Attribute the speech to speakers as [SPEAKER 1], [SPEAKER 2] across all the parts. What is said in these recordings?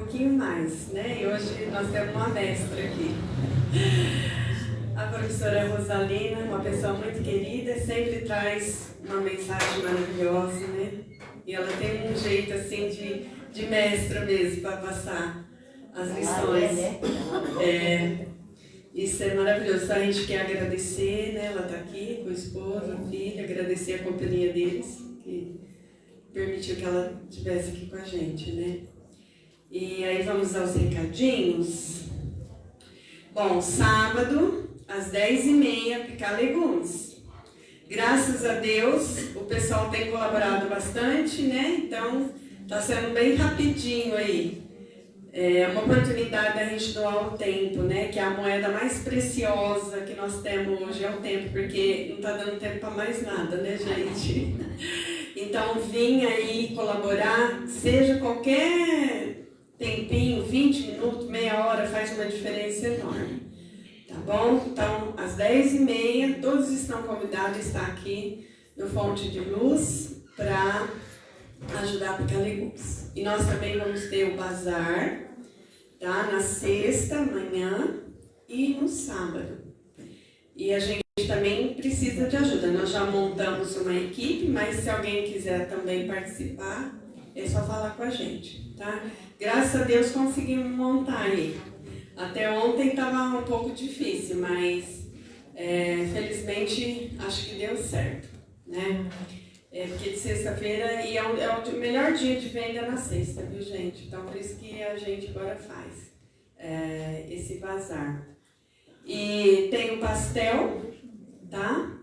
[SPEAKER 1] pouquinho mais, né? E hoje nós temos uma mestra aqui. A professora Rosalina, uma pessoa muito querida, sempre traz uma mensagem maravilhosa, né? E ela tem um jeito assim de mestra mesmo para passar as lições. Isso é maravilhoso. A gente quer agradecer, né? Ela está aqui com o esposo, a filha, agradecer a companhia deles, que permitiu que ela estivesse aqui com a gente, né? E aí vamos aos recadinhos. Bom, sábado, às 10h30, picar legumes. Graças a Deus, o pessoal tem colaborado bastante, né? Então, está sendo bem rapidinho aí. É uma oportunidade da gente doar o tempo, né? Que é a moeda mais preciosa que nós temos hoje é o tempo, porque não está dando tempo para mais nada, né, gente? Então, vim aí colaborar, seja qualquer tempinho, 20 minutos, meia hora, faz uma diferença enorme. Tá bom? Então, às 10h30, todos estão convidados a estar aqui no Fonte de Luz para ajudar a picar legumes. E nós também vamos ter o bazar, tá? Na sexta, amanhã e no sábado. E a gente também precisa de ajuda. Nós já montamos uma equipe, mas se alguém quiser também participar, é só falar com a gente, tá? Graças a Deus conseguimos montar aí. Até ontem estava um pouco difícil, mas felizmente acho que deu certo, né? Porque de sexta-feira, e é o melhor dia de venda na sexta, viu, gente? Então, por isso que a gente agora faz esse bazar. E tem o pastel, tá?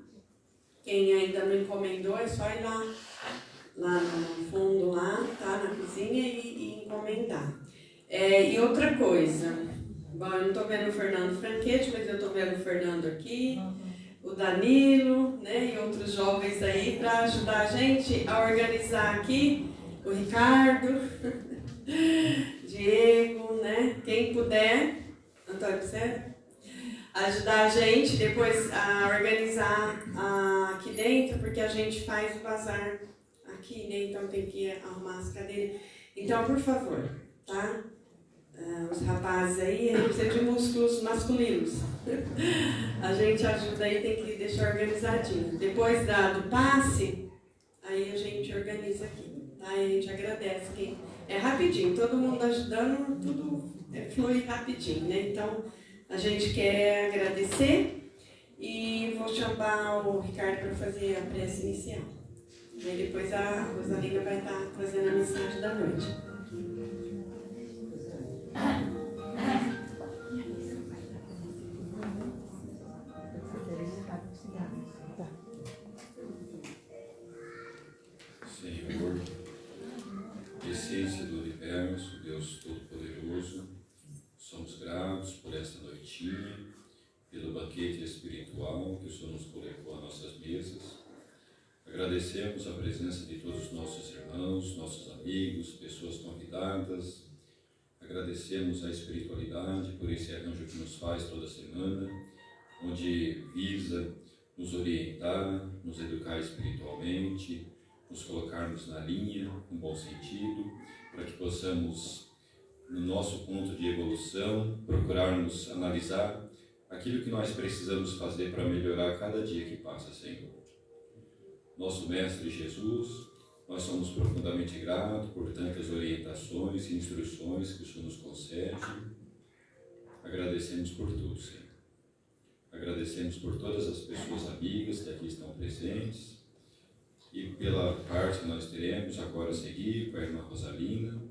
[SPEAKER 1] Quem ainda não encomendou, é só ir lá no fundo, lá, tá? Na cozinha e encomendar. E outra coisa, bom, eu não estou vendo o Fernando Franchetti, mas eu estou vendo o Fernando aqui, o Danilo, né, e outros jovens aí, para ajudar a gente a organizar aqui, o Ricardo, Diego, né, quem puder, Antônio César, ajudar a gente depois a organizar aqui dentro, porque a gente faz o bazar aqui, né, então tem que arrumar as cadeiras. Então, por favor, tá? Os rapazes aí, a gente precisa de músculos masculinos. A gente ajuda aí, tem que deixar organizadinho. Depois do passe, aí a gente organiza aqui, tá? E a gente agradece quem é rapidinho, todo mundo ajudando, tudo flui rapidinho, né? Então, a gente quer agradecer e vou chamar o Ricardo para fazer a prece inicial. E depois a Rosalina vai estar fazendo a mensagem da noite.
[SPEAKER 2] Senhor, essência do universo, Deus Todo-Poderoso, somos gratos por esta noitinha, pelo banquete espiritual que o Senhor nos colocou às nossas mesas. Agradecemos a presença de todos os nossos irmãos, nossos amigos, pessoas convidadas. Agradecemos a espiritualidade por esse arranjo que nos faz toda semana, onde visa nos orientar, nos educar espiritualmente, nos colocarmos na linha, com bom sentido, para que possamos, no nosso ponto de evolução, procurarmos analisar aquilo que nós precisamos fazer para melhorar cada dia que passa, Senhor. Nosso Mestre Jesus, nós somos profundamente gratos por tantas orientações e instruções que o Senhor nos concede. Agradecemos por tudo, Senhor. Agradecemos por todas as pessoas amigas que aqui estão presentes e pela parte que nós teremos agora a seguir com a irmã Rosalina.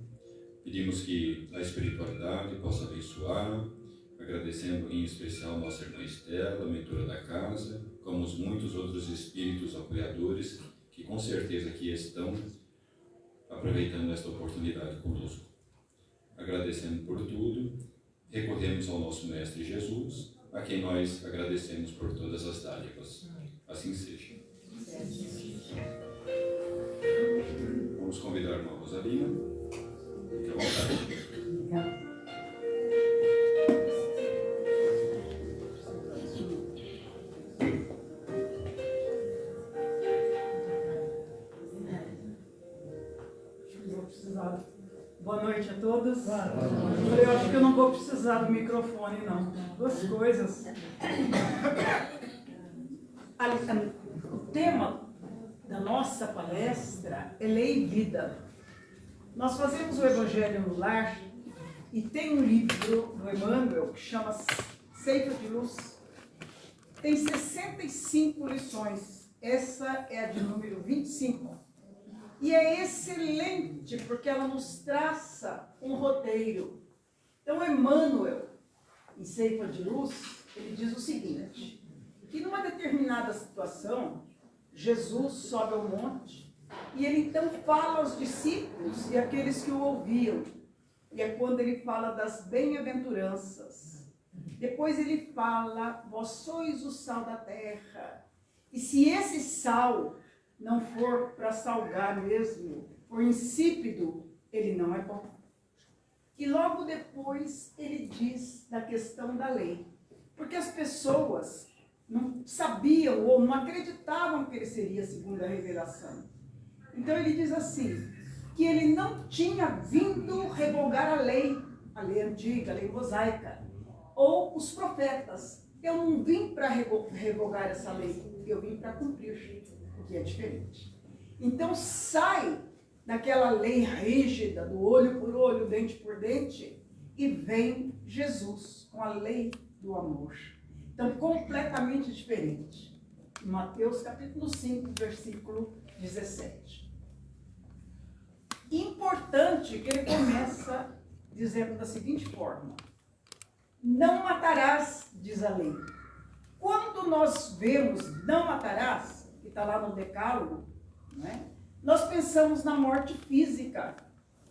[SPEAKER 2] Pedimos que a espiritualidade possa abençoar, agradecendo em especial nossa irmã Estela, mentora da casa, como os muitos outros espíritos apoiadores que com certeza aqui estão aproveitando esta oportunidade conosco. Agradecendo por tudo, recorremos ao nosso Mestre Jesus, a quem nós agradecemos por todas as dádivas. Assim seja. Vamos convidar a irmã Rosalina. Fique à vontade.
[SPEAKER 3] Boa noite a todos. todos. Eu acho que eu não vou precisar do microfone, não. Duas coisas. O tema da nossa palestra é Lei e Vida. Nós fazemos o Evangelho no Lar e tem um livro do Emmanuel que chama Ceifa de Luz. Tem 65 lições. Essa é a de número 25. E é excelente porque ela nos traça um roteiro. Então, Emmanuel, em Ceifa de Luz, ele diz o seguinte, que numa determinada situação, Jesus sobe ao monte e ele então fala aos discípulos e àqueles que o ouviam. E é quando ele fala das bem-aventuranças. Depois ele fala, vós sois o sal da terra. E se esse sal não for para salgar mesmo, for insípido, ele não é bom. E logo depois ele diz da questão da lei. Porque as pessoas não sabiam ou não acreditavam que ele seria segundo a revelação. Então ele diz assim, que ele não tinha vindo revogar a lei antiga, a lei mosaica, ou os profetas. Eu não vim para revogar essa lei, eu vim para cumprir, o que é diferente. Então sai daquela lei rígida, do olho por olho, dente por dente, e vem Jesus com a lei do amor. Então, completamente diferente. Mateus capítulo 5, versículo 17. Importante que ele começa dizendo da seguinte forma, não matarás, diz a lei. Quando nós vemos não matarás, que está lá no decálogo, não é? Nós pensamos na morte física.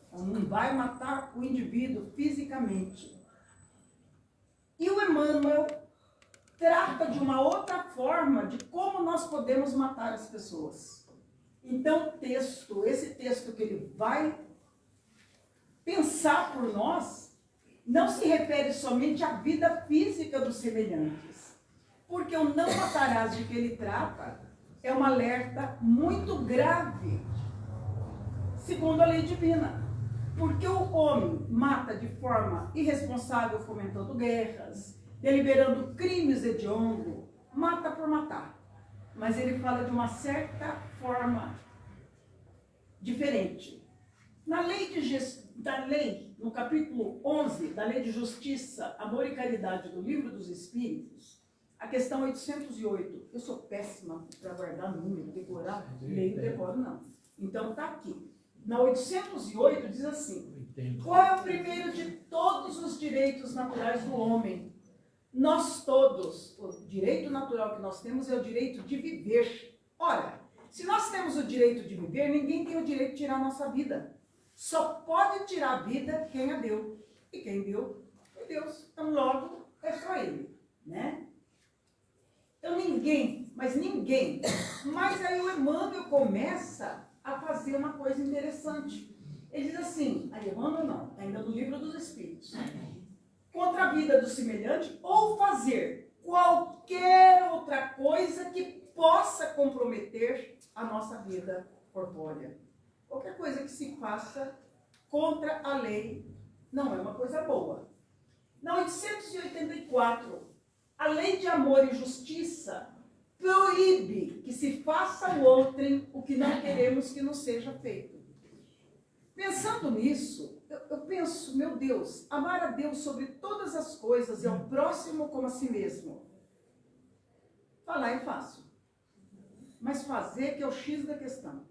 [SPEAKER 3] Então, não vai matar o indivíduo fisicamente. E o Emmanuel trata de uma outra forma de como nós podemos matar as pessoas. Então, esse texto que ele vai pensar por nós, não se refere somente à vida física dos semelhantes. Porque o não matarás de que ele trata é um alerta muito grave, segundo a lei divina. Porque o homem mata de forma irresponsável, fomentando guerras, deliberando crimes hediondos, mata por matar. Mas ele fala de uma certa forma diferente. Na lei, no capítulo 11, da Lei de Justiça, Amor e Caridade do Livro dos Espíritos, a questão 808, eu sou péssima para guardar número, decorar, leio e decoro não. Então está aqui. Na 808 diz assim, qual é o primeiro de todos os direitos naturais do homem? Nós todos, o direito natural que nós temos é o direito de viver. Ora, se nós temos o direito de viver, ninguém tem o direito de tirar a nossa vida. Só pode tirar a vida quem a deu. E quem deu é Deus. Então logo é só Ele, né? Então ninguém. Mas aí o Emmanuel começa a fazer uma coisa interessante. Ele diz assim, aí Emmanuel não, ainda no Livro dos Espíritos. Contra a vida do semelhante ou fazer qualquer outra coisa que possa comprometer a nossa vida corpórea. Qualquer coisa que se faça contra a lei não é uma coisa boa. Na 884, a lei de amor e justiça proíbe que se faça ao outrem o que não queremos que nos seja feito. Pensando nisso, eu penso, meu Deus, amar a Deus sobre todas as coisas e ao próximo como a si mesmo. Falar é fácil, mas fazer que é o X da questão.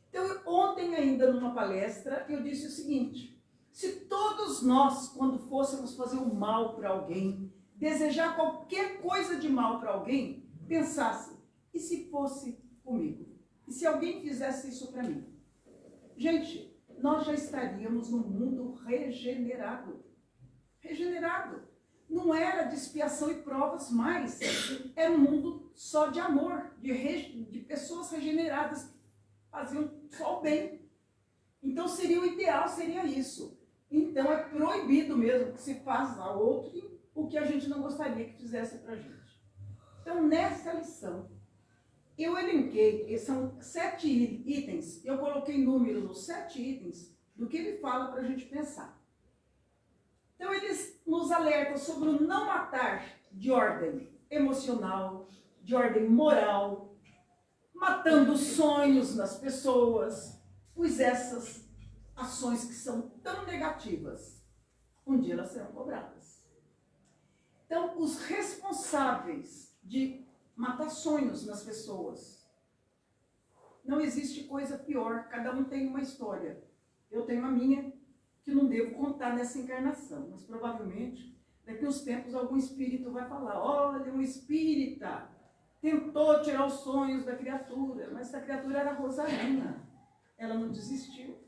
[SPEAKER 3] Então, ontem ainda numa palestra, eu disse o seguinte, se todos nós, quando fôssemos fazer um mal para alguém, desejar qualquer coisa de mal para alguém, pensasse, e se fosse comigo? E se alguém fizesse isso para mim? Gente, nós já estaríamos num mundo regenerado. Regenerado. Não era de expiação e provas mais. Era um mundo só de amor, de pessoas regeneradas que faziam só o bem. Então seria o ideal, seria isso. Então é proibido mesmo que se faça a outro o que a gente não gostaria que fizesse para a gente. Então nessa lição, eu elenquei, são 7 itens, eu coloquei número nos 7 itens do que ele fala para a gente pensar. alerta sobre o não matar de ordem emocional, de ordem moral, matando sonhos nas pessoas, pois essas ações que são tão negativas, um dia elas serão cobradas. Então, os responsáveis de matar sonhos nas pessoas, não existe coisa pior, cada um tem uma história. Eu tenho a minha, que não devo contar nessa encarnação, mas provavelmente, daqui a uns tempos, algum espírito vai falar, olha, um espírita tentou tirar os sonhos da criatura, mas essa criatura era Rosarina, ela não desistiu.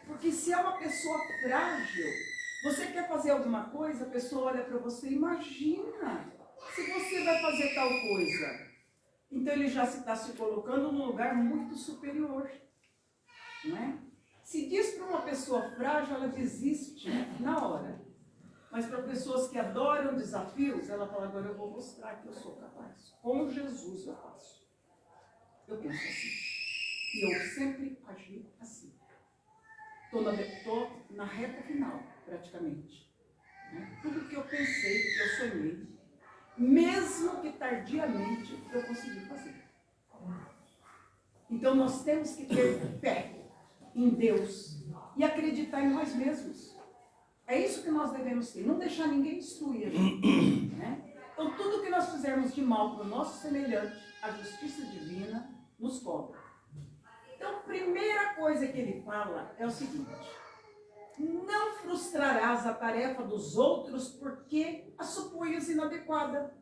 [SPEAKER 3] Porque se é uma pessoa frágil, você quer fazer alguma coisa, a pessoa olha para você, imagina se você vai fazer tal coisa. Então ele já está se colocando num lugar muito superior, não é? Se diz para uma pessoa frágil, ela desiste na hora. Mas para pessoas que adoram desafios, ela fala, agora eu vou mostrar que eu sou capaz. Com Jesus eu faço. Eu penso assim. E eu sempre agi assim. Estou na reta final, praticamente. Né? Tudo que eu pensei, que eu sonhei, mesmo que tardiamente, eu consegui fazer. Então nós temos que ter fé em Deus e acreditar em nós mesmos. É isso que nós devemos ter, não deixar ninguém destruir a gente, né? Então tudo que nós fizermos de mal para o nosso semelhante, a justiça divina nos cobra. Então a primeira coisa que ele fala é o seguinte: não frustrarás a tarefa dos outros porque a suponhas inadequada.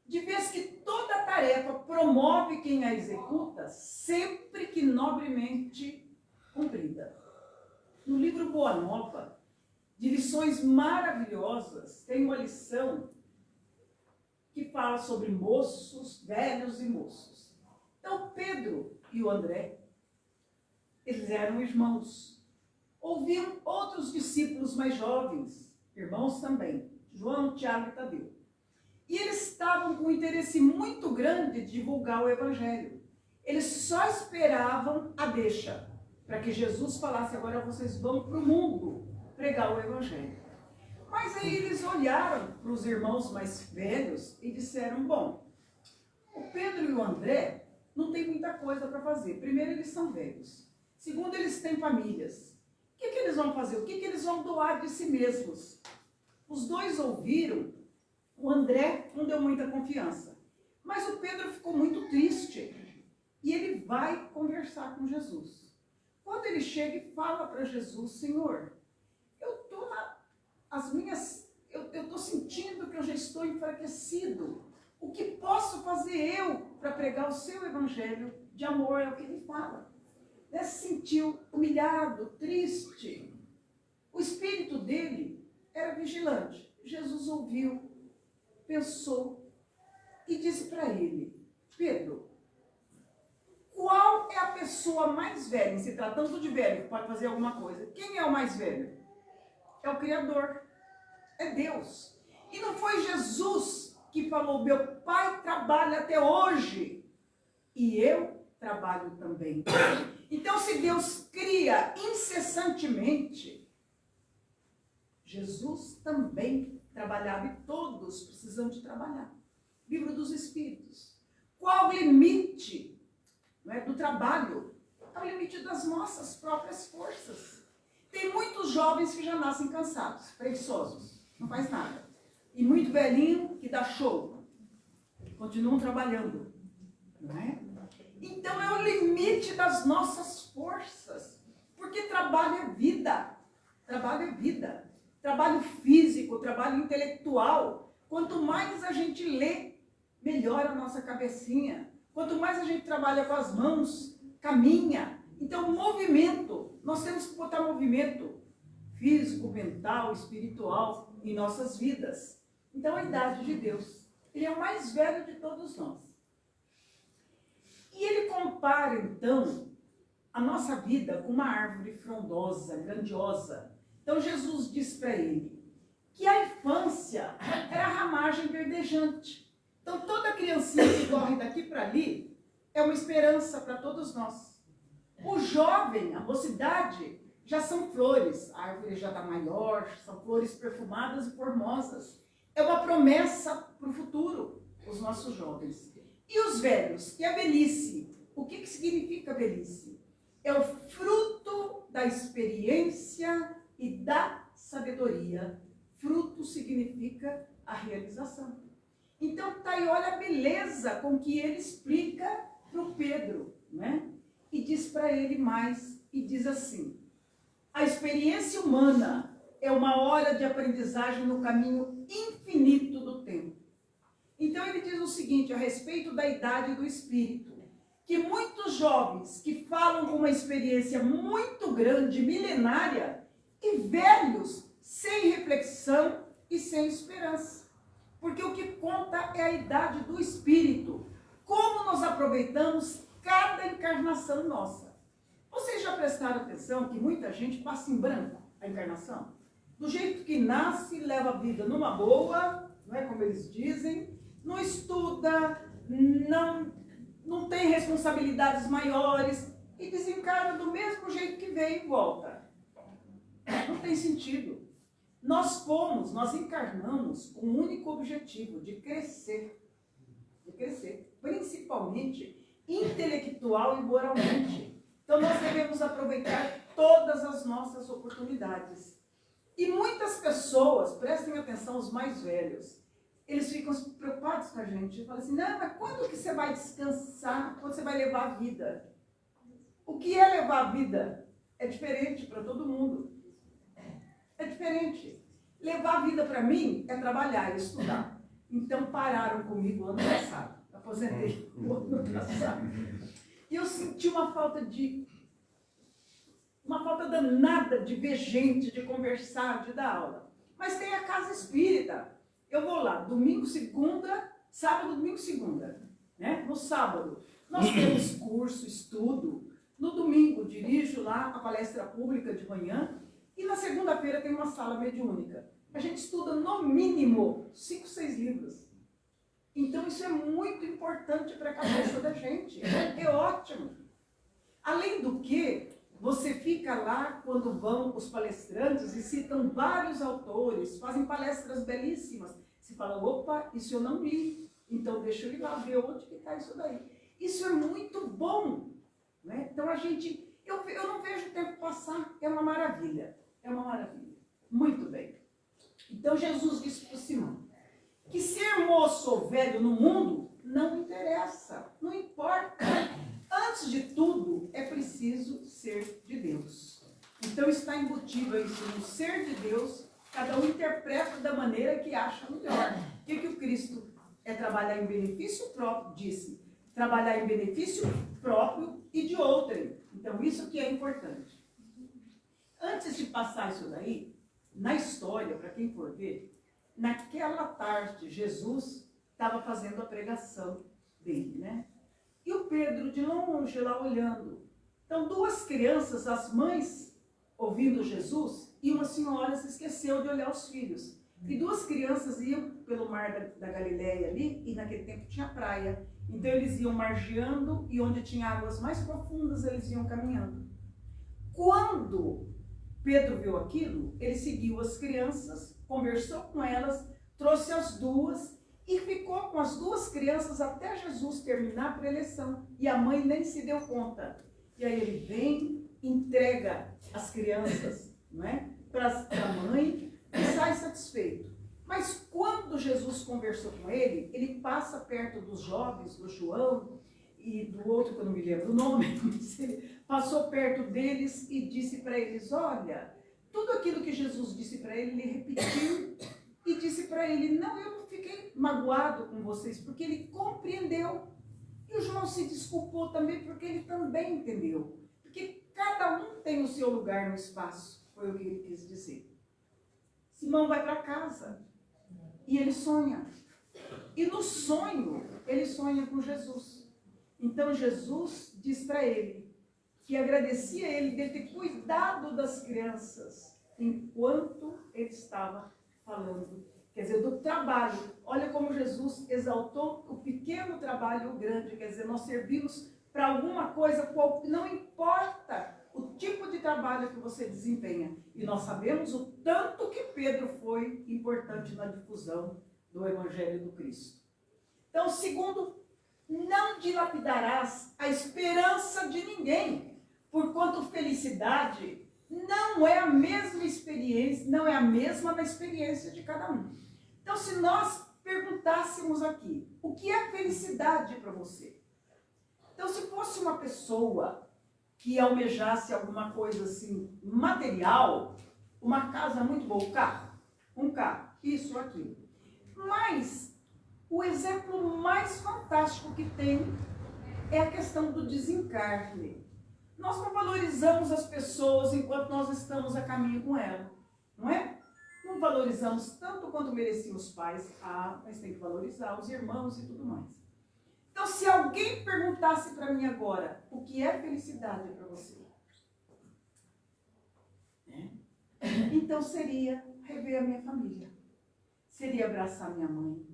[SPEAKER 3] De vez que toda tarefa promove quem a executa, sempre que nobremente cumprida. No livro Boa Nova, de lições maravilhosas, tem uma lição que fala sobre moços, velhos e moços. Então Pedro e o André, eles eram irmãos. Ouviam outros discípulos mais jovens, irmãos também, João, Tiago e Tadeu. E eles estavam com um interesse muito grande de divulgar o Evangelho. Eles só esperavam a deixa, para que Jesus falasse, agora vocês vão para o mundo pregar o Evangelho. Mas aí eles olharam para os irmãos mais velhos e disseram, bom, o Pedro e o André não tem muita coisa para fazer. Primeiro, eles são velhos. Segundo, eles têm famílias. O que eles vão fazer? O que eles vão doar de si mesmos? Os dois ouviram. O André não deu muita confiança. Mas o Pedro ficou muito triste. E ele vai conversar com Jesus. Quando ele chega e fala para Jesus, Senhor, eu estou sentindo que eu já estou enfraquecido. O que posso fazer eu para pregar o seu evangelho de amor? É o que ele fala. Ele se sentiu humilhado, triste. O espírito dele era vigilante. Jesus ouviu, pensou e disse para ele, Pedro, qual é a pessoa mais velha, se tratando de velho, que pode fazer alguma coisa? Quem é o mais velho? É o Criador, é Deus. E não foi Jesus que falou, meu pai trabalha até hoje e eu trabalho também. Então, se Deus cria incessantemente, Jesus também trabalhava e todos precisam de trabalhar. Livro dos Espíritos. Qual o limite, não é, do trabalho? É o limite das nossas próprias forças. Tem muitos jovens que já nascem cansados, preguiçosos, não faz nada. E muito velhinho que dá show. Continuam trabalhando, não é? Então é o limite das nossas forças. Porque trabalho é vida. Trabalho é vida. Trabalho físico, trabalho intelectual. Quanto mais a gente lê, melhora a nossa cabecinha. Quanto mais a gente trabalha com as mãos, caminha. Então, movimento. Nós temos que botar movimento físico, mental, espiritual em nossas vidas. Então, a idade de Deus. Ele é o mais velho de todos nós. E ele compara, então, a nossa vida com uma árvore frondosa, grandiosa. Então, Jesus diz para ele que a infância é a ramagem verdejante. Então, toda criancinha que corre daqui para ali é uma esperança para todos nós. O jovem, a mocidade, já são flores, a árvore já está maior, são flores perfumadas e formosas. É uma promessa para o futuro, os nossos jovens. E os velhos? E a velhice? O que significa velhice? É o fruto da experiência e da sabedoria. Fruto significa a realização. Então, tá aí, olha a beleza com que ele explica para o Pedro, né? E diz para ele mais, e diz assim: a experiência humana é uma hora de aprendizagem no caminho infinito do tempo. Então, ele diz o seguinte, a respeito da idade do espírito, que muitos jovens que falam com uma experiência muito grande, milenária, e velhos sem reflexão e sem esperança. Porque o que conta é a idade do espírito, como nós aproveitamos cada encarnação nossa. Vocês já prestaram atenção que muita gente passa em branco a encarnação? Do jeito que nasce, leva a vida numa boa, não é como eles dizem, não estuda, não tem responsabilidades maiores e desencarna do mesmo jeito que veio e volta. Não tem sentido. Nós encarnamos com um único objetivo, de crescer, principalmente intelectual e moralmente. Então nós devemos aproveitar todas as nossas oportunidades. E muitas pessoas, prestem atenção, os mais velhos, eles ficam preocupados com a gente, falam assim, não, mas quando que você vai descansar, quando você vai levar a vida? O que é levar a vida? É diferente para todo mundo. É diferente. Levar a vida para mim é trabalhar e estudar. Então pararam comigo ano passado. Aposentei no ano passado. E eu senti uma falta danada de ver gente, de conversar, de dar aula. Mas tem a casa espírita. Eu vou lá, domingo, segunda, sábado, domingo, segunda. Né? No sábado, nós temos curso, estudo. No domingo, dirijo lá a palestra pública de manhã. E na segunda-feira tem uma sala mediúnica. A gente estuda no mínimo 5, 6 livros. Então isso é muito importante para a cabeça da gente. É ótimo. Além do que, você fica lá quando vão os palestrantes e citam vários autores, fazem palestras belíssimas. Você fala, opa, isso eu não li. Então deixa eu ir lá ver onde que está isso daí. Isso é muito bom. Né? Então eu não vejo o tempo passar. É uma maravilha. É uma maravilha. Muito bem. Então Jesus disse para Simão que ser moço ou velho no mundo não interessa, não importa. Antes de tudo, é preciso ser de Deus. Então está embutido isso no ser de Deus, cada um interpreta da maneira que acha melhor. O que o Cristo é trabalhar em benefício próprio, disse, trabalhar em benefício próprio e de outrem. Então isso que é importante. Antes de passar isso daí, na história, para quem for ver, naquela tarde, Jesus estava fazendo a pregação dele, né? E o Pedro de longe lá olhando. Então, 2 crianças, as mães, ouvindo Jesus, e uma senhora se esqueceu de olhar os filhos. E 2 crianças iam pelo mar da Galileia ali, e naquele tempo tinha praia. Então, eles iam margeando, e onde tinha águas mais profundas, eles iam caminhando. Quando Pedro viu aquilo, ele seguiu as crianças, conversou com elas, trouxe as 2 e ficou com as 2 crianças até Jesus terminar a preleção. E a mãe nem se deu conta. E aí ele vem, entrega as crianças, não é, para a mãe e sai satisfeito. Mas quando Jesus conversou com ele, ele passa perto dos jovens, do João e do outro que eu não me lembro o nome, passou perto deles e disse para eles, olha, tudo aquilo que Jesus disse para ele, ele repetiu e disse para ele, não, eu não fiquei magoado com vocês, porque ele compreendeu. E o João se desculpou também, porque ele também entendeu. Porque cada um tem o seu lugar no espaço, foi o que ele quis dizer. Simão vai para casa e ele sonha. E no sonho, ele sonha com Jesus. Então Jesus diz para ele que agradecia ele de ter cuidado das crianças enquanto ele estava falando. Quer dizer, do trabalho. Olha como Jesus exaltou o pequeno trabalho e o grande. Quer dizer, nós servimos para alguma coisa, não importa o tipo de trabalho que você desempenha. E nós sabemos o tanto que Pedro foi importante na difusão do Evangelho do Cristo. Então, segundo, não dilapidarás a esperança de ninguém, porquanto felicidade não é a mesma experiência, não é a mesma na experiência de cada um. Então, se nós perguntássemos aqui, o que é felicidade para você? Então, se fosse uma pessoa que almejasse alguma coisa assim, material, uma casa muito boa, um carro, isso, aquilo. Mas o exemplo mais fantástico que tem é a questão do desencarne. Nós não valorizamos as pessoas enquanto nós estamos a caminho com elas, não é? Não valorizamos tanto quanto mereciam os pais, mas tem que valorizar os irmãos e tudo mais. Então, se alguém perguntasse para mim agora, o que é felicidade para você? Então seria rever a minha família, seria abraçar minha mãe,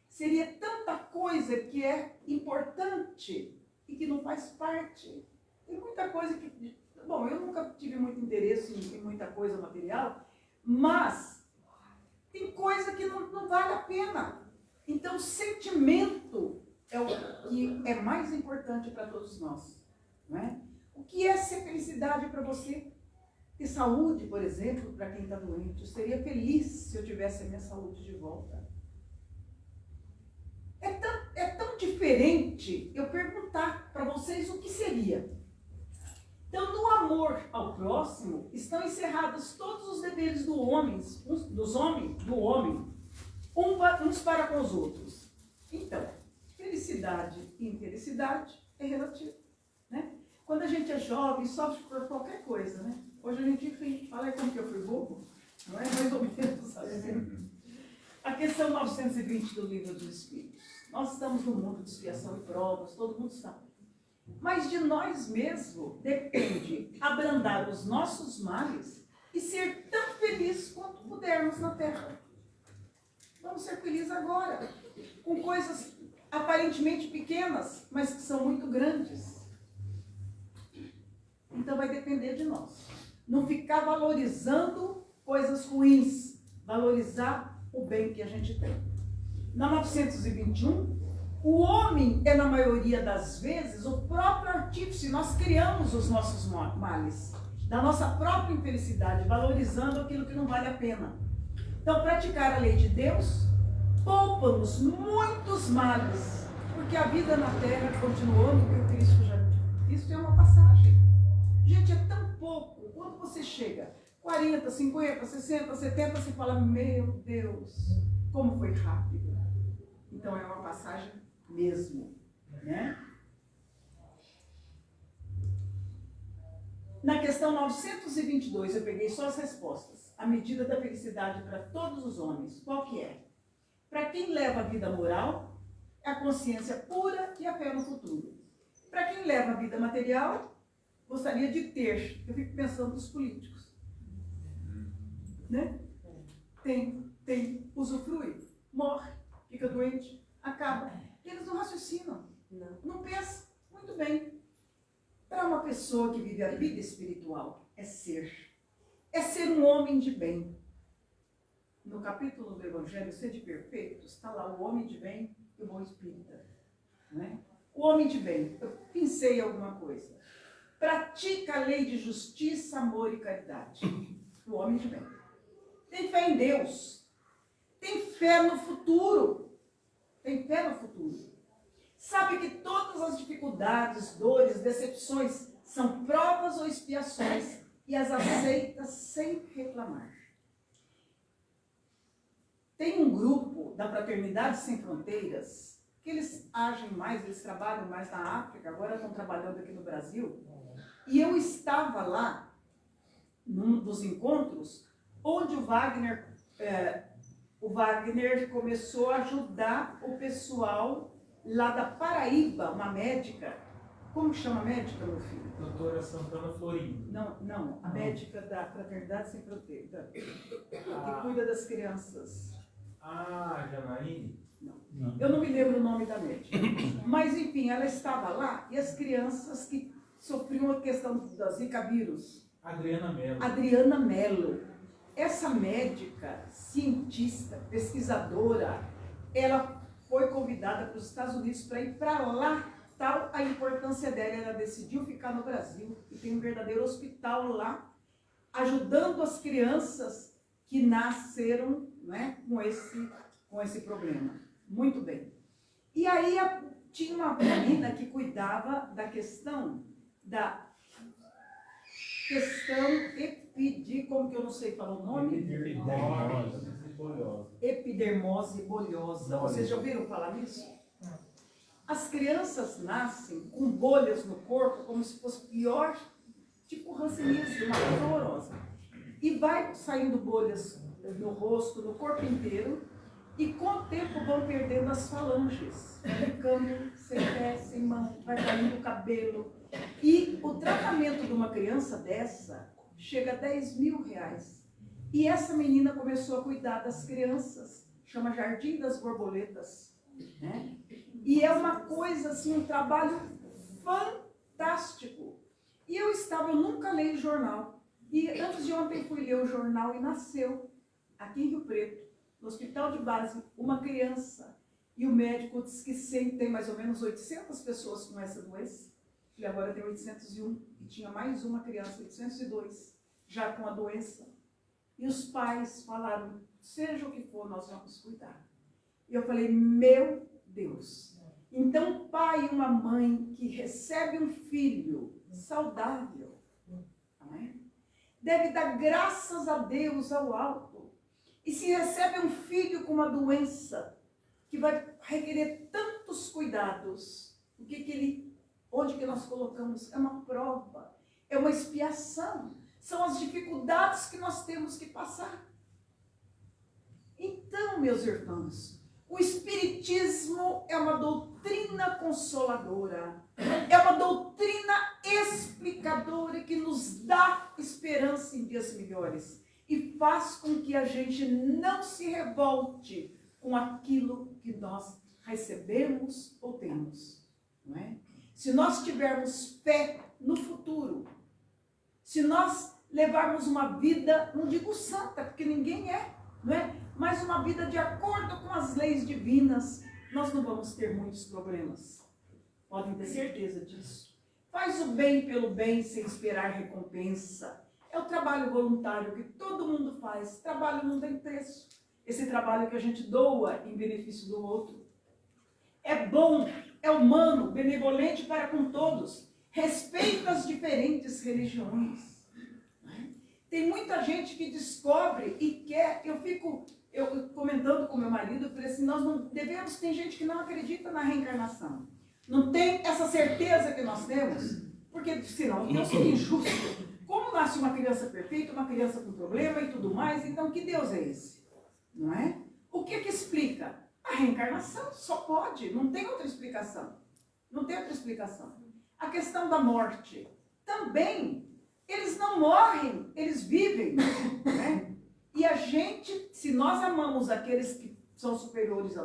[SPEAKER 3] seria tanta coisa que é importante e que não faz parte. Tem muita coisa que... Bom, eu nunca tive muito interesse em muita coisa material, mas tem coisa que não vale a pena. Então, o sentimento é o que é mais importante para todos nós. Não é? O que é ser felicidade para você? Ter saúde, por exemplo, para quem está doente. Eu seria feliz se eu tivesse a minha saúde de volta. É tão diferente eu perguntar para vocês o que seria. Então, no amor ao próximo, estão encerrados todos os deveres do homem, uns para com os outros. Então, felicidade e infelicidade é relativo, né? Quando a gente é jovem, sofre por qualquer coisa, né? Hoje a gente, enfim, fala como que eu fui bobo, não é? Mais ou menos assim. A questão 920 do Livro dos Espíritos. Nós estamos no mundo de expiação e provas, todo mundo sabe. Mas de nós mesmos depende abrandar os nossos males e ser tão felizes quanto pudermos na Terra. Vamos ser felizes agora, com coisas aparentemente pequenas, mas que são muito grandes. Então vai depender de nós. Não ficar valorizando coisas ruins, valorizar o bem que a gente tem. Na 921, o homem é, na maioria das vezes, o próprio artífice. Nós criamos os nossos males, da nossa própria infelicidade, valorizando aquilo que não vale a pena. Então, praticar a lei de Deus poupa-nos muitos males, porque a vida na Terra continuou no que o Cristo já disse. Isso é uma passagem. Gente, é tão pouco. Quando você chega 40, 50, 60, 70, você fala, meu Deus, como foi rápido. Então, é uma passagem mesmo, né? Na questão 922, eu peguei só as respostas. A medida da felicidade para todos os homens, qual que é? Para quem leva a vida moral, é a consciência pura e a fé no futuro. Para quem leva a vida material, gostaria de ter. Eu fico pensando nos políticos, né? Tem, usufrui, morre, fica doente, acaba. Eles não raciocinam, não pensam. Muito bem. Para uma pessoa que vive a vida espiritual, é ser um homem de bem. No capítulo do Evangelho, Sede Perfeitos, está lá o homem de bem e o bom espírita. Né? O homem de bem, eu pensei em alguma coisa. Pratica a lei de justiça, amor e caridade. O homem de bem. Tem fé em Deus. Tem fé no futuro. Tem fé no futuro. Sabe que todas as dificuldades, dores, decepções são provas ou expiações e as aceita sem reclamar. Tem um grupo da Fraternidade Sem Fronteiras que eles agem mais, eles trabalham mais na África, agora estão trabalhando aqui no Brasil. E eu estava lá, num dos encontros, onde o Wagner começou a ajudar o pessoal lá da Paraíba, uma médica. Como chama a médica, meu filho?
[SPEAKER 4] Doutora Santana Florim.
[SPEAKER 3] Não, a médica da Fraternidade Sem Fronteiras, que cuida das crianças.
[SPEAKER 4] Ah, Janaíne?
[SPEAKER 3] Não. Eu não me lembro o nome da médica. Mas, enfim, ela estava lá e as crianças que sofreu uma questão da Zika vírus.
[SPEAKER 4] Adriana Mello.
[SPEAKER 3] Adriana Mello. Essa médica, cientista, pesquisadora, ela foi convidada para os Estados Unidos para ir para lá. Tal a importância dela, ela decidiu ficar no Brasil e tem um verdadeiro hospital lá, ajudando as crianças que nasceram, né, com esse problema. Muito bem. E aí tinha uma menina que cuidava da questão como que eu não sei falar o nome? Epidermose bolhosa. Vocês já ouviram falar nisso? As crianças nascem com bolhas no corpo, como se fosse pior, tipo rancenismo, uma coisa horrorosa. E vai saindo bolhas no rosto, no corpo inteiro, e com o tempo vão perdendo as falanges, vai ficando sem pé, sem mão, vai caindo o cabelo. E o tratamento de uma criança dessa chega a 10 mil reais. E essa menina começou a cuidar das crianças, chama Jardim das Borboletas, né? E é uma coisa assim, um trabalho fantástico. E eu nunca leio jornal. E antes de ontem fui ler o jornal e nasceu, aqui em Rio Preto, no hospital de base, uma criança. E o médico disse que tem mais ou menos 800 pessoas com essa doença. E agora tem 801. E tinha mais uma criança, 802, já com a doença. E os pais falaram, seja o que for, nós vamos cuidar. E eu falei, meu Deus. Então, um pai e uma mãe que recebe um filho saudável, amém? Deve dar graças a Deus ao alto. E se recebe um filho com uma doença que vai requerer tantos cuidados, onde que nós colocamos? É uma prova, é uma expiação. São as dificuldades que nós temos que passar. Então, meus irmãos, o Espiritismo é uma doutrina consoladora, é uma doutrina explicadora que nos dá esperança em dias melhores e faz com que a gente não se revolte com aquilo que nós recebemos ou temos, não é? Se nós tivermos fé no futuro, se nós levarmos uma vida, não digo santa, porque ninguém é, não é? Mas uma vida de acordo com as leis divinas, nós não vamos ter muitos problemas. Podem ter certeza disso. Faz o bem pelo bem sem esperar recompensa. É o trabalho voluntário que todo mundo faz. Trabalho não tem preço. Esse trabalho que a gente doa em benefício do outro. É bom, é humano, benevolente para com todos. Respeita as diferentes religiões. Tem muita gente que descobre e quer. Eu comentando com meu marido, eu falei assim, nós não devemos, tem gente que não acredita na reencarnação. Não tem essa certeza que nós temos, porque senão Deus seria injusto. Como nasce uma criança perfeita, uma criança com problema e tudo mais, então que Deus é esse? Não é? O que explica? A reencarnação só pode, não tem outra explicação. Não tem outra explicação. A questão da morte, também, eles não morrem, eles vivem, né? E a gente, se nós amamos aqueles que são superiores a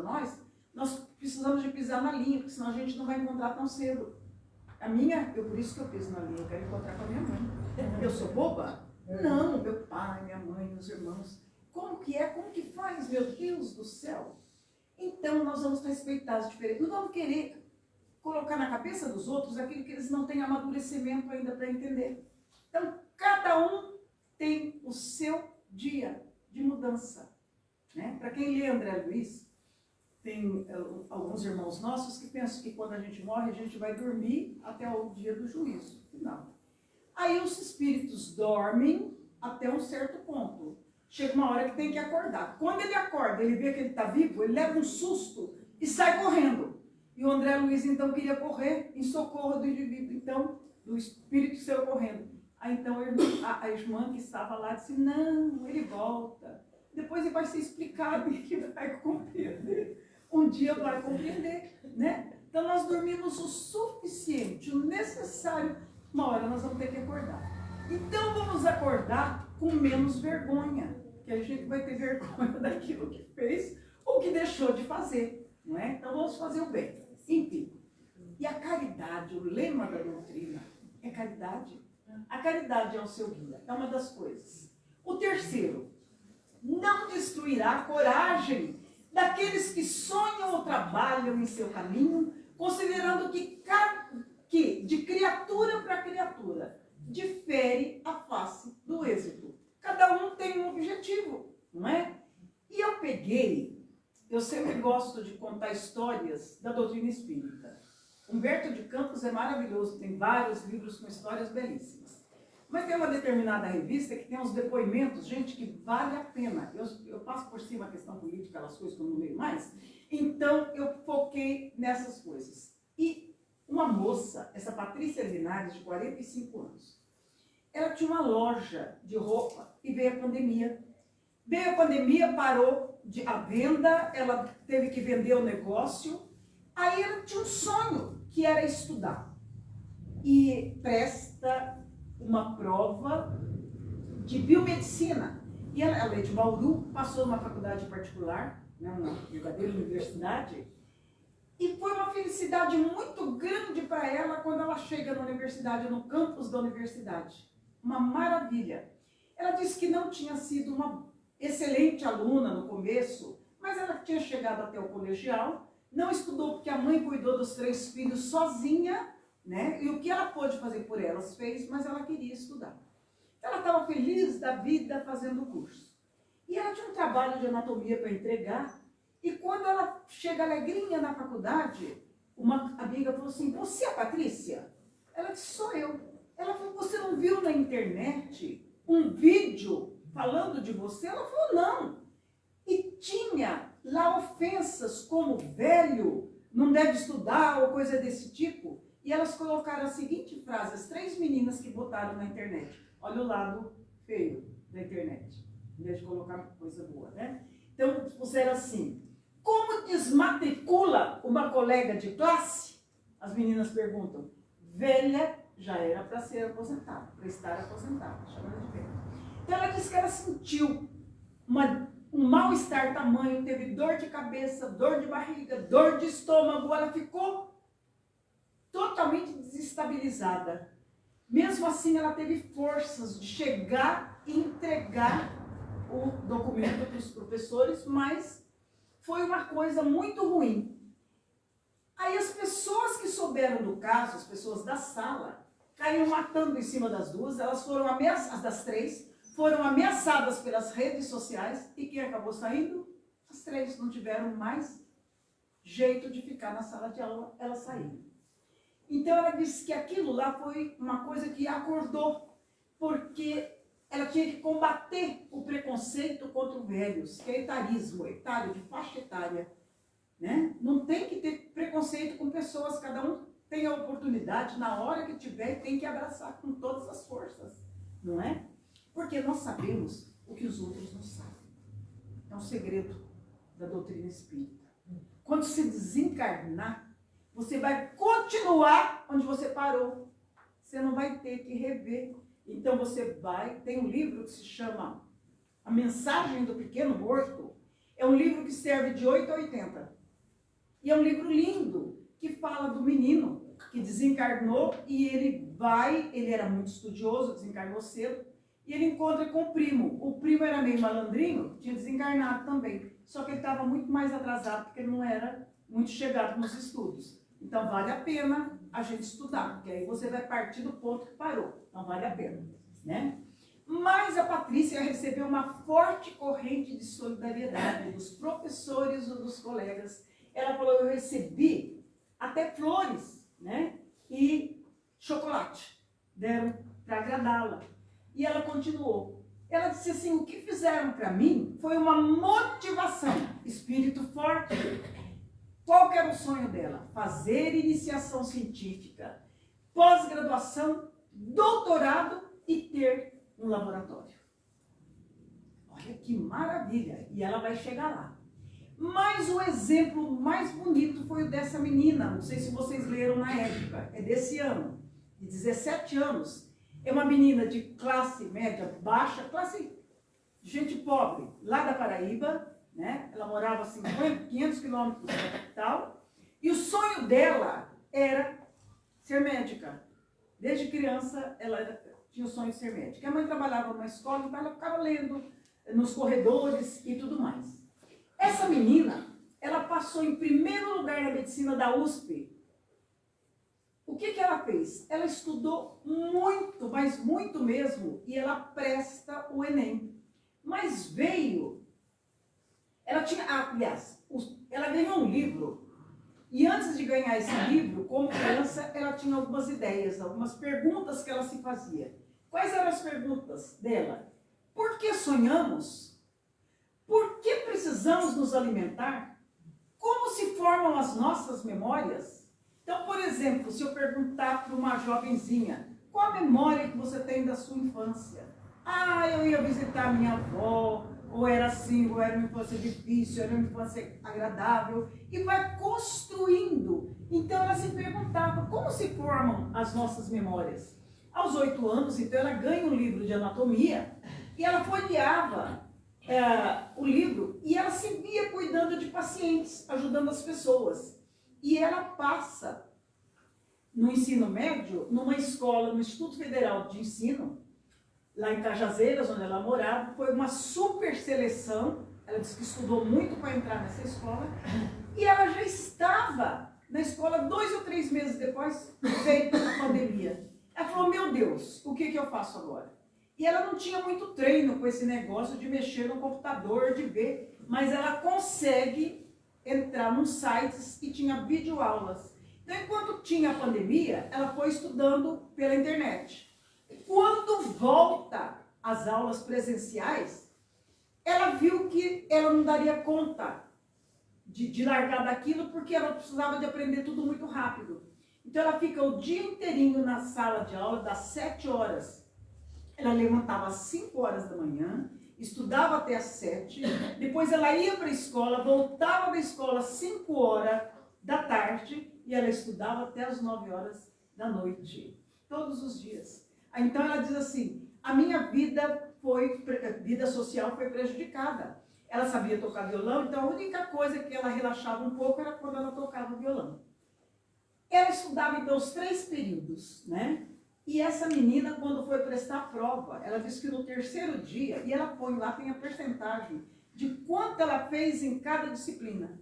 [SPEAKER 3] nós precisamos de pisar na linha, porque senão a gente não vai encontrar tão cedo. Por isso que eu piso na linha, eu quero encontrar com a minha mãe. Eu sou boba? Não, meu pai, minha mãe, meus irmãos. Como que é? Como que faz? Meu Deus do céu. Então nós vamos respeitar as diferenças. Não vamos querer colocar na cabeça dos outros aquilo que eles não têm amadurecimento ainda para entender. Então, cada um tem o seu dia de mudança, né? Para quem lê André Luiz, tem alguns irmãos nossos que pensam que quando a gente morre, a gente vai dormir até o dia do juízo. Não. Aí os espíritos dormem até um certo ponto. Chega uma hora que tem que acordar. Quando ele acorda, ele vê que ele está vivo, ele leva um susto e sai correndo. E o André Luiz, então, queria correr em socorro do indivíduo, então, do espírito que saiu correndo. Aí então a irmã que estava lá disse, não, ele volta. Depois ele vai ser explicado e ele vai compreender. Um dia vai compreender, né? Então nós dormimos o suficiente, o necessário. Uma hora nós vamos ter que acordar. Então vamos acordar com menos vergonha, que a gente vai ter vergonha daquilo que fez ou que deixou de fazer, não é? Então vamos fazer o bem. Enfim. E a caridade, o lema da doutrina, é caridade. A caridade é o seu guia, é uma das coisas. O terceiro, não destruirá a coragem daqueles que sonham ou trabalham em seu caminho, considerando que de criatura para criatura difere a face do êxito. Cada um tem um objetivo, não é? E eu sempre gosto de contar histórias da doutrina espírita. Humberto de Campos é maravilhoso, tem vários livros com histórias belíssimas. Mas tem uma determinada revista que tem uns depoimentos, gente, que vale a pena. Eu passo por cima a questão política, aquelas coisas que eu não leio mais. Então, eu foquei nessas coisas. E uma moça, essa Patrícia Linares, de 45 anos, ela tinha uma loja de roupa e veio a pandemia. Veio a pandemia, parou a venda, ela teve que vender o negócio. Aí ela tinha um sonho, que era estudar. E presta uma prova de biomedicina. E ela é de Bauru, passou numa faculdade particular, né, uma verdadeira universidade. E foi uma felicidade muito grande para ela quando ela chega na universidade, no campus da universidade. Uma maravilha. Ela disse que não tinha sido uma excelente aluna no começo, mas ela tinha chegado até o colegial, não estudou porque a mãe cuidou dos 3 filhos sozinha, né? E o que ela pôde fazer por elas fez, mas ela queria estudar. Ela estava feliz da vida fazendo o curso. E ela tinha um trabalho de anatomia para entregar, e quando ela chega alegrinha na faculdade, uma amiga falou assim: "Você é a Patrícia?" Ela disse: "Sou eu." Ela falou: "Você não viu na internet um vídeo falando de você?" Ela falou: "Não." E tinha lá ofensas como velho, não deve estudar ou coisa desse tipo. E elas colocaram a seguinte frase, as 3 meninas que botaram na internet. Olha o lado feio da internet, em vez de colocar coisa boa, né? Então, puseram assim: "Como desmatricula uma colega de classe?" As meninas perguntam. Velha já era para ser aposentada, para estar aposentada, chamada de velha. Então, ela disse que ela sentiu um mal-estar tamanho, teve dor de cabeça, dor de barriga, dor de estômago, ela ficou totalmente desestabilizada. Mesmo assim, ela teve forças de chegar e entregar o documento para os professores, mas foi uma coisa muito ruim. Aí as pessoas que souberam do caso, as pessoas da sala, caíram matando em cima das duas, elas foram ameaçadas, das 3, foram ameaçadas pelas redes sociais, e quem acabou saindo? As 3 não tiveram mais jeito de ficar na sala de aula, elas saíram. Então ela disse que aquilo lá foi uma coisa que acordou, porque ela tinha que combater o preconceito contra os velhos, que é etarismo, etário, de faixa etária, né? Não tem que ter preconceito com pessoas, cada um tem a oportunidade, na hora que tiver, tem que abraçar com todas as forças, não é? Porque nós sabemos o que os outros não sabem. É um segredo da doutrina espírita. Quando se desencarnar, você vai continuar onde você parou. Você não vai ter que rever. Então você tem um livro que se chama A Mensagem do Pequeno Morto. É um livro que serve de 8 a 80. E é um livro lindo, que fala do menino que desencarnou e ele era muito estudioso, desencarnou cedo, e ele encontra com o primo. O primo era meio malandrinho, tinha desencarnado também. Só que ele estava muito mais atrasado, porque ele não era muito chegado nos estudos. Então, vale a pena a gente estudar, porque aí você vai partir do ponto que parou. Então, vale a pena, né? Mas a Patrícia recebeu uma forte corrente de solidariedade dos professores ou dos colegas. Ela falou: eu recebi até flores, né? E chocolate. Deram para agradá-la. E ela continuou. Ela disse assim: o que fizeram para mim foi uma motivação. Espírito forte. Qual que era o sonho dela? Fazer iniciação científica, pós-graduação, doutorado e ter um laboratório. Olha que maravilha! E ela vai chegar lá. Mas o exemplo mais bonito foi o dessa menina. Não sei se vocês leram na época. É desse ano, de 17 anos. É uma menina de classe média baixa, classe de gente pobre, lá da Paraíba. Né? Ela morava a 500 quilômetros da capital, e o sonho dela era ser médica, Desde criança, tinha o sonho de ser médica. A mãe trabalhava numa escola, então ela ficava lendo nos corredores e tudo mais. Essa menina, ela passou em primeiro lugar na medicina da USP. O que ela fez? Ela estudou muito, mas muito mesmo, e ela presta o Enem. Mas veio... Ela tinha... aliás, ela ganhou um livro. E antes de ganhar esse livro, como criança, ela tinha algumas ideias, algumas perguntas que ela se fazia. Quais eram as perguntas dela? Por que sonhamos? Por que precisamos nos alimentar? Como se formam as nossas memórias? Então, por exemplo, se eu perguntar para uma jovenzinha, qual a memória que você tem da sua infância? Ah, eu ia visitar minha avó, ou era assim, ou era uma infância difícil, era uma infância agradável, e vai construindo. Então ela se perguntava, como se formam as nossas memórias? Aos 8 anos, então ela ganha um livro de anatomia, e ela folheava o livro, e ela se via cuidando de pacientes, ajudando as pessoas. E ela passa no ensino médio, numa escola, no Instituto Federal de Ensino, lá em Cajazeiras, onde ela morava. Foi uma super seleção. Ela disse que estudou muito para entrar nessa escola. E ela já estava na escola 2 ou 3 meses depois, veio a pandemia. Ela falou, meu Deus, o que eu faço agora? E ela não tinha muito treino com esse negócio de mexer no computador, de ver, mas ela consegue entrar nos sites e tinha videoaulas. Então, enquanto tinha a pandemia, ela foi estudando pela internet. Quando volta às aulas presenciais, ela viu que ela não daria conta de largar daquilo, porque ela precisava de aprender tudo muito rápido. Então ela fica o dia inteirinho na sala de aula, das 7 horas. Ela levantava às 5 horas da manhã, estudava até às 7, depois ela ia para a escola, voltava da escola às 5 horas da tarde, e ela estudava até às 9 horas da noite, todos os dias. Então ela diz assim, a minha vida social foi prejudicada. Ela sabia tocar violão, então a única coisa que ela relaxava um pouco era quando ela tocava violão. Ela estudava então os 3 períodos, né? E essa menina, quando foi prestar a prova, ela disse que no 3º dia, e ela põe lá, tem a percentagem de quanto ela fez em cada disciplina.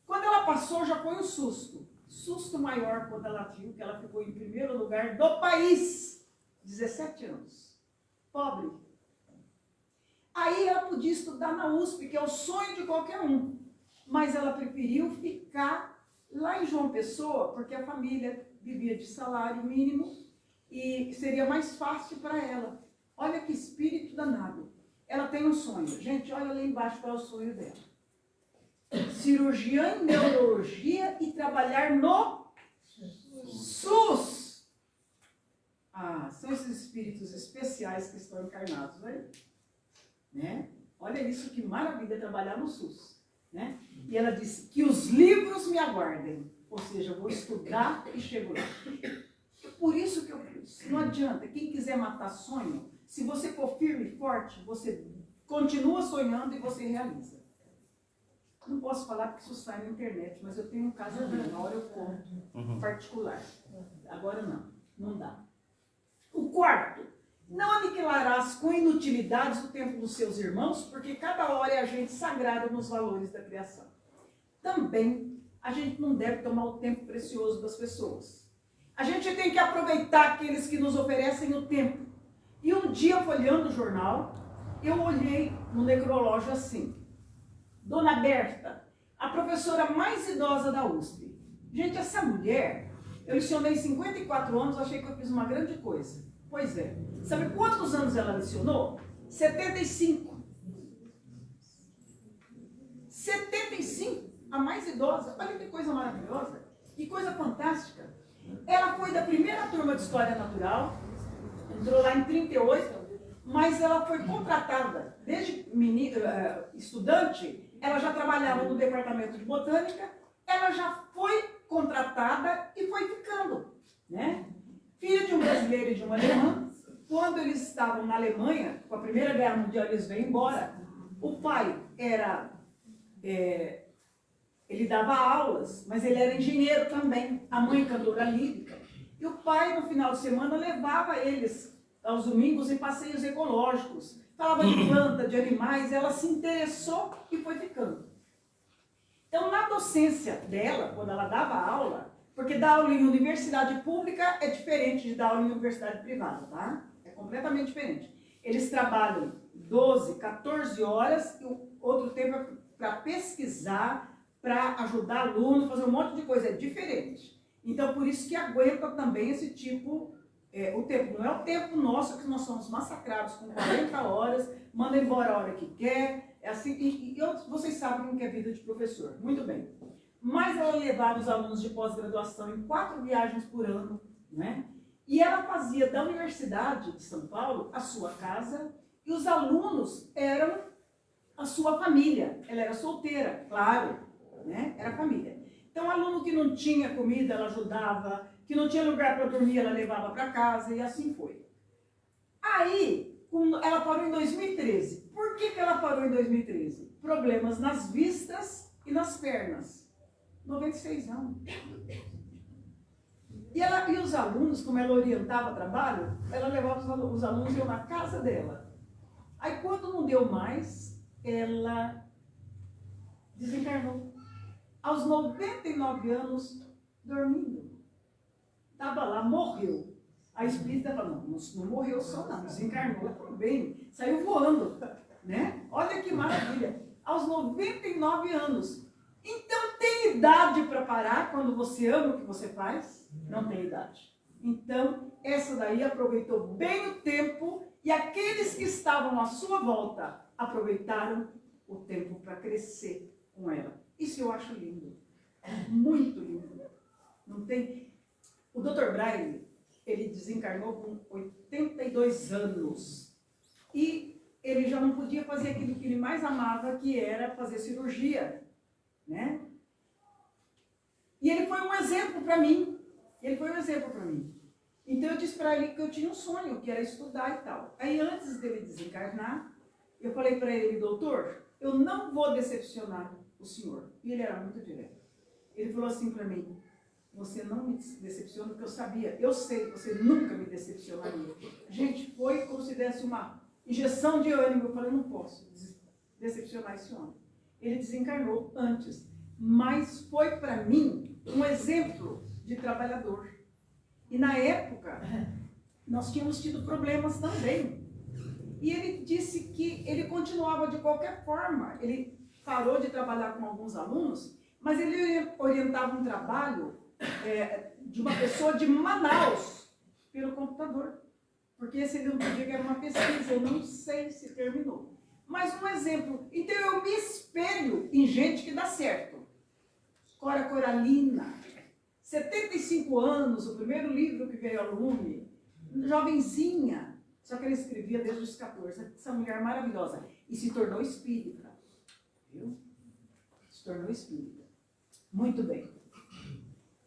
[SPEAKER 3] Quando ela passou, já foi um susto. Susto maior quando ela viu que ela ficou em primeiro lugar do país. 17 anos. Pobre. Aí ela podia estudar na USP, que é o sonho de qualquer um. Mas ela preferiu ficar lá em João Pessoa, porque a família vivia de salário mínimo e seria mais fácil para ela. Olha que espírito danado. Ela tem um sonho. Gente, olha lá embaixo qual é o sonho dela. Cirurgiã em neurologia e trabalhar no SUS. Ah, são esses espíritos especiais que estão encarnados aí. Né? Olha isso, que maravilha trabalhar no SUS. Né? E ela disse que os livros me aguardem. Ou seja, eu vou estudar e chego lá. Por isso que eu disse, não adianta. Quem quiser matar sonho, se você for firme e forte, você continua sonhando e você realiza. Não posso falar porque isso sai na internet, mas eu tenho um caso aqui, na hora eu conto, particular. Agora não dá. O 4, não aniquilarás com inutilidades o tempo dos seus irmãos, porque cada hora é agente sagrado nos valores da criação. Também, a gente não deve tomar o tempo precioso das pessoas. A gente tem que aproveitar aqueles que nos oferecem o tempo. E um dia, folheando o jornal, eu olhei no necrológio assim, Dona Berta, a professora mais idosa da USP. Gente, essa mulher, eu lecionei 54 anos, achei que eu fiz uma grande coisa. Pois é. Sabe quantos anos ela lecionou? 75. 75, a mais idosa. Olha que coisa maravilhosa, que coisa fantástica. Ela foi da primeira turma de História Natural, entrou lá em 38, mas ela foi contratada, desde estudante, ela já trabalhava no departamento de botânica, ela já foi contratada e foi ficando, né? Filha de um brasileiro e de uma alemã. Quando eles estavam na Alemanha, com a Primeira Guerra Mundial, eles vêm embora. O pai era... ele dava aulas, mas ele era engenheiro também. A mãe, cantora lírica. E o pai, no final de semana, levava eles aos domingos em passeios ecológicos. Falava de planta, de animais, ela se interessou e foi ficando. Então, na docência dela, quando ela dava aula, porque dar aula em universidade pública é diferente de dar aula em universidade privada, tá? É completamente diferente. Eles trabalham 12, 14 horas e o outro tempo é para pesquisar, para ajudar aluno, fazer um monte de coisa. É diferente. Então, por isso que aguenta também esse tipo, o tempo. Não é o tempo nosso que nós somos massacrados com 40 horas, manda embora a hora que quer. É assim, vocês sabem o que é vida de professor. Muito bem. Mas ela levava os alunos de pós-graduação em 4 viagens por ano, né? E ela fazia da Universidade de São Paulo a sua casa e os alunos eram a sua família. Ela era solteira, claro, né? Era família. Então, aluno que não tinha comida, ela ajudava, que não tinha lugar para dormir, ela levava para casa e assim foi. Aí, ela parou em 2013. Por que ela parou em 2013? Problemas nas vistas e nas pernas. 96 anos. E os alunos, como ela orientava trabalho, ela levava os alunos iam na casa dela. Aí, quando não deu mais, ela desencarnou. Aos 99 anos, dormindo. Estava lá, morreu. A espírita falou, não morreu só não, desencarnou, tudo bem, saiu voando, né? Olha que maravilha. Aos 99 anos. Então, tem idade para parar quando você ama o que você faz? Não tem idade. Então, essa daí aproveitou bem o tempo e aqueles que estavam à sua volta aproveitaram o tempo para crescer com ela. Isso eu acho lindo. Muito lindo. Não tem... O Dr. Braille, ele desencarnou com 82 anos. E ele já não podia fazer aquilo que ele mais amava, que era fazer cirurgia, né? E ele foi um exemplo para mim. Então eu disse para ele que eu tinha um sonho, que era estudar e tal. Aí antes dele desencarnar, eu falei para ele, doutor, eu não vou decepcionar o senhor. E ele era muito direto. Ele falou assim para mim, você não me decepciona, porque eu sabia, eu sei que você nunca me decepcionaria. Gente, foi como se desse uma injeção de ânimo. Eu falei, não posso decepcionar esse homem. Ele desencarnou antes, mas foi para mim um exemplo de trabalhador. E na época, nós tínhamos tido problemas também. E ele disse que ele continuava de qualquer forma. Ele parou de trabalhar com alguns alunos, mas ele orientava um trabalho de uma pessoa de Manaus pelo computador. Porque esse ele não podia, que era uma pesquisa, eu não sei se terminou. Mas um exemplo. Então eu me espelho em gente que dá certo. Cora Coralina, 75 anos, o primeiro livro que veio ao lume, jovenzinha, só que ela escrevia desde os 14, essa mulher maravilhosa, e se tornou espírita, viu? Se tornou espírita. Muito bem.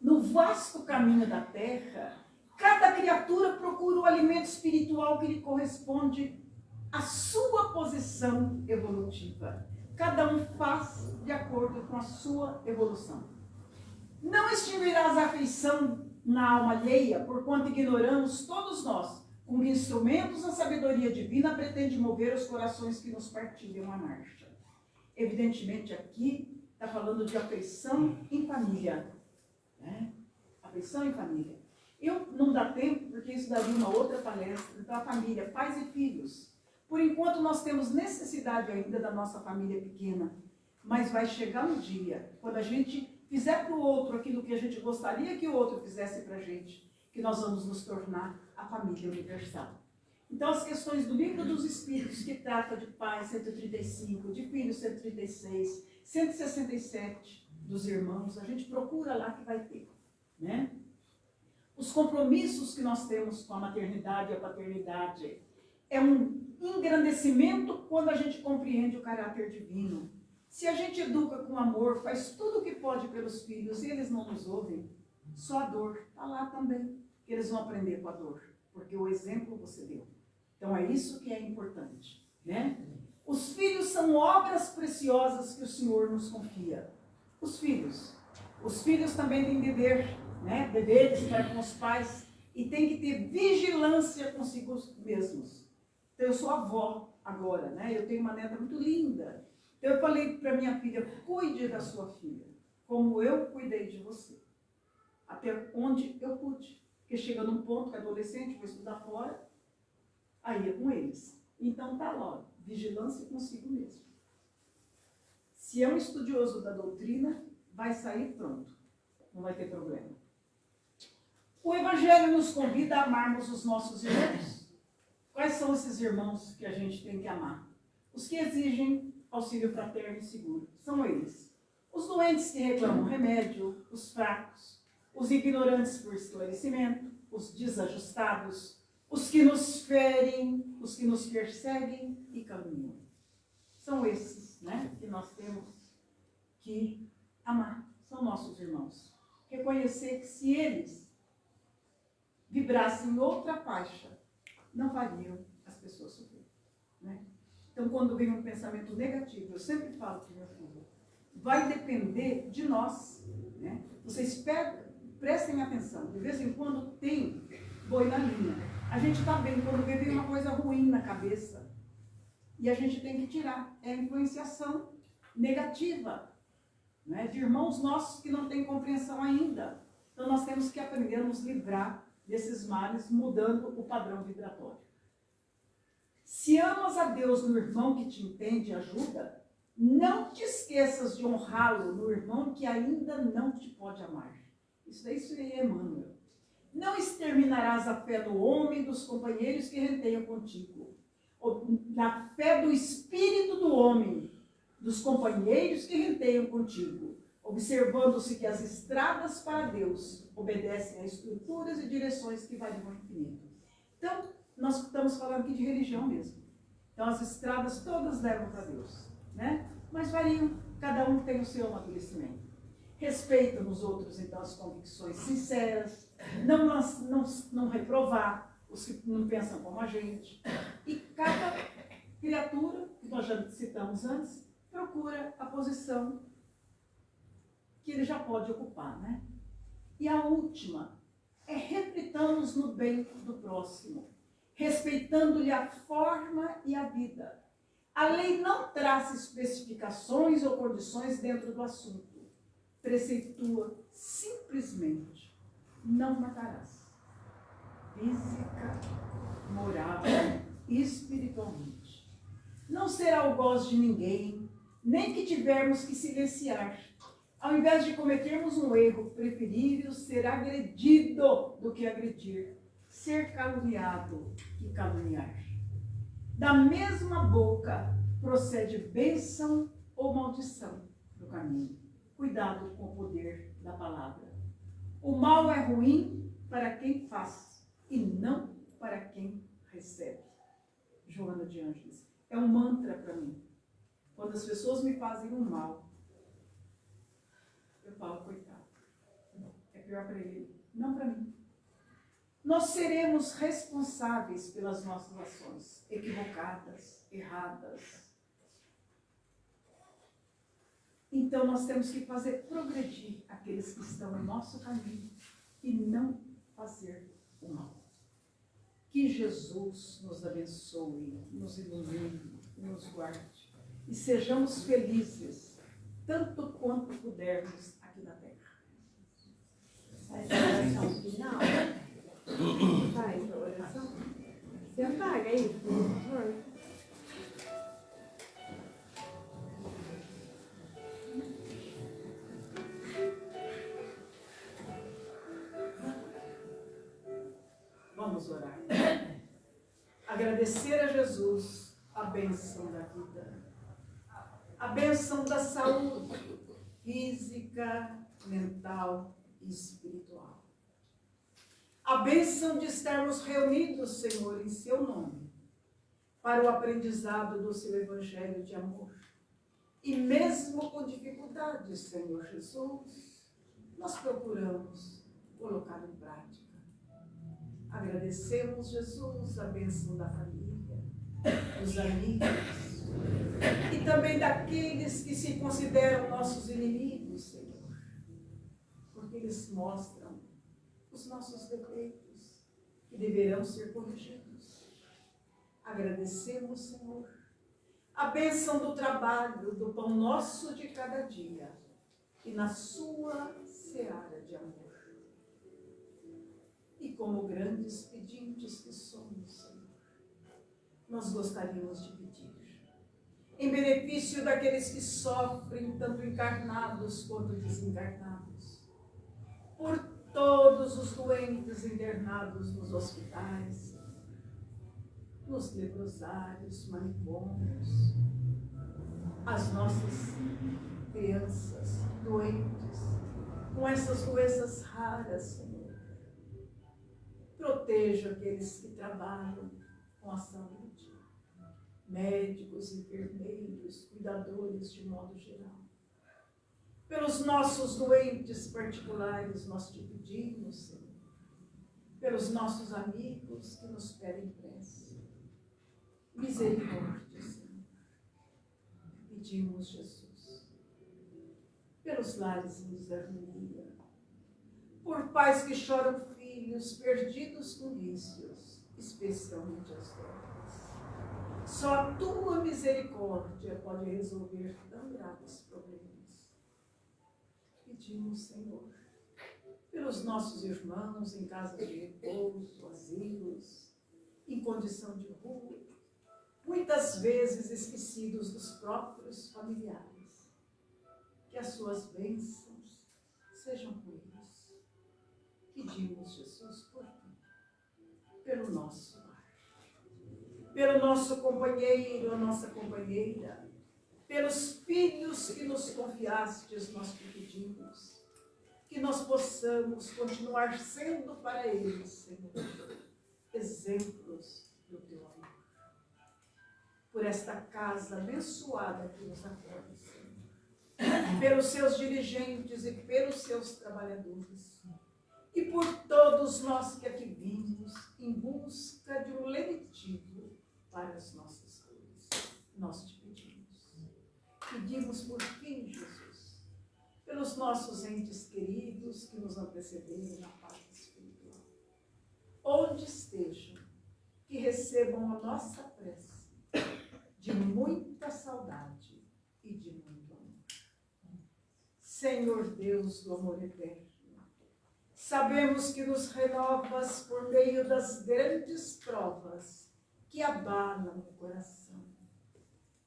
[SPEAKER 3] No vasto caminho da Terra, cada criatura procura o alimento espiritual que lhe corresponde à sua posição evolutiva. Cada um faz de acordo com a sua evolução. Não extinguirás a afeição na alma alheia, porquanto ignoramos todos nós, com que instrumentos da sabedoria divina pretende mover os corações que nos partilham a marcha. Evidentemente aqui está falando de afeição em família. Né? Afeição em família. Não dá tempo, porque isso daria uma outra palestra. Então a família, pais e filhos. Por enquanto nós temos necessidade ainda da nossa família pequena, mas vai chegar um dia, quando a gente fizer para o outro aquilo que a gente gostaria que o outro fizesse para a gente, que nós vamos nos tornar a família universal. Então as questões do Livro dos Espíritos, que trata de pais 135, de filhos 136, 167 dos irmãos, a gente procura lá que vai ter, né? Os compromissos que nós temos com a maternidade e a paternidade é um engrandecimento quando a gente compreende o caráter divino. Se a gente educa com amor, faz tudo o que pode pelos filhos e eles não nos ouvem, só a dor está lá também, que eles vão aprender com a dor, porque o exemplo você deu. Então é isso que é importante, né? Os filhos são obras preciosas que o Senhor nos confia. Os filhos também têm dever né? Deveres para com os pais, e tem que ter vigilância consigo mesmos. Então, eu sou avó agora, né? Eu tenho uma neta muito linda. Então, eu falei para minha filha, cuide da sua filha, como eu cuidei de você. Até onde eu pude. Porque chega num ponto que adolescente, vou estudar fora, aí é com eles. Então, tá lá, vigilância consigo mesmo. Se é um estudioso da doutrina, vai sair pronto. Não vai ter problema. O Evangelho nos convida a amarmos os nossos irmãos. Quais são esses irmãos que a gente tem que amar? Os que exigem auxílio fraterno e seguro. São eles. Os doentes que reclamam remédio, os fracos, os ignorantes por esclarecimento, os desajustados, os que nos ferem, os que nos perseguem e caluniam. São esses, né, que nós temos que amar. São nossos irmãos. Reconhecer que se eles vibrassem em outra faixa, não fariam as pessoas sofrer, né? Então, quando vem um pensamento negativo, eu sempre falo para o meu filho, vai depender de nós, né? Vocês prestem atenção, de vez em quando tem boi na linha. A gente está bem quando vem uma coisa ruim na cabeça e a gente tem que tirar. É a influenciação negativa, né? De irmãos nossos que não têm compreensão ainda. Então, nós temos que aprender a nos livrar desses males, mudando o padrão vibratório. Se amas a Deus no irmão que te entende e ajuda, não te esqueças de honrá-lo no irmão que ainda não te pode amar. Isso é Emmanuel. Não exterminarás a fé do homem e dos companheiros que renteiam contigo. Na fé do espírito do homem, dos companheiros que renteiam contigo, observando-se que as estradas para Deus obedecem a estruturas e direções que variam ao infinito. Então, nós estamos falando aqui de religião mesmo. Então, as estradas todas levam para Deus, né? Mas variam, cada um tem o seu amadurecimento. Respeita nos outros, então, as convicções sinceras, não reprovar os que não pensam como a gente. E cada criatura, que nós já citamos antes, procura a posição que ele já pode ocupar, né? E a última é reflitamos no bem do próximo, respeitando-lhe a forma e a vida. A lei não traça especificações ou condições dentro do assunto. Preceitua simplesmente: não matarás. Física, moral e espiritualmente. Não será algoz de ninguém, nem que tivermos que silenciar. Ao invés de cometermos um erro, preferível ser agredido do que agredir, ser caluniado que caluniar. Da mesma boca procede bênção ou maldição do caminho. Cuidado com o poder da palavra. O mal é ruim para quem faz e não para quem recebe. Joana de Ângeles. É um mantra para mim. Quando as pessoas me fazem um mal, eu falo, coitado, é pior para ele, não para mim. Nós seremos responsáveis pelas nossas ações, equivocadas, erradas. Então nós temos que fazer progredir aqueles que estão no nosso caminho e não fazer o mal. Que Jesus nos abençoe, nos ilumine, nos guarde e sejamos felizes, tanto quanto pudermos aqui na Terra.
[SPEAKER 5] Faz a oração final. Faz a oração. Você apaga aí, por favor.
[SPEAKER 3] Vamos orar. Agradecer a Jesus a bênção da vida, a bênção da saúde física, mental e espiritual. A bênção de estarmos reunidos, Senhor, em seu nome, para o aprendizado do seu evangelho de amor. E mesmo com dificuldades, Senhor Jesus, nós procuramos colocar em prática. Agradecemos, Jesus, a bênção da família, dos amigos e também daqueles que se consideram nossos inimigos, Senhor, porque eles mostram os nossos defeitos, que deverão ser corrigidos. Agradecemos, Senhor, a bênção do trabalho, do pão nosso de cada dia, e na sua seara de amor. E como grandes pedintes que somos, Senhor, nós gostaríamos de pedir, em benefício daqueles que sofrem, tanto encarnados quanto desencarnados, por todos os doentes internados nos hospitais, nos leprosários, manicômios, as nossas crianças doentes, com essas doenças raras, Senhor. Proteja aqueles que trabalham com a saúde, médicos, enfermeiros, cuidadores de modo geral. Pelos nossos doentes particulares, nós te pedimos, Senhor. Pelos nossos amigos que nos pedem prece. Misericórdia, Senhor. Pedimos, Jesus. Pelos lares em desarmonia. Por pais que choram filhos perdidos com vícios, especialmente as drogas. Só a tua misericórdia pode resolver tão graves problemas. Pedimos, Senhor, pelos nossos irmãos em casa de repouso, asilos, em condição de rua, muitas vezes esquecidos dos próprios familiares, que as suas bênçãos sejam com eles. Pedimos, Jesus, por ti, pelo nosso lar, pelo nosso companheiro, a nossa companheira, pelos filhos que nos confiastes, nós te pedimos, que nós possamos continuar sendo para eles, Senhor, exemplos do teu amor. Por esta casa abençoada que nos acolhe, Senhor, pelos seus dirigentes e pelos seus trabalhadores, e por todos nós que aqui vimos em busca de um lenitivo para as nossas dores. Nós te pedimos. Pedimos por fim, Jesus, pelos nossos entes queridos que nos antecederam na parte espiritual. Onde estejam, que recebam a nossa prece de muita saudade e de muito amor. Senhor Deus do amor eterno, sabemos que nos renovas por meio das grandes provas que abalam o coração.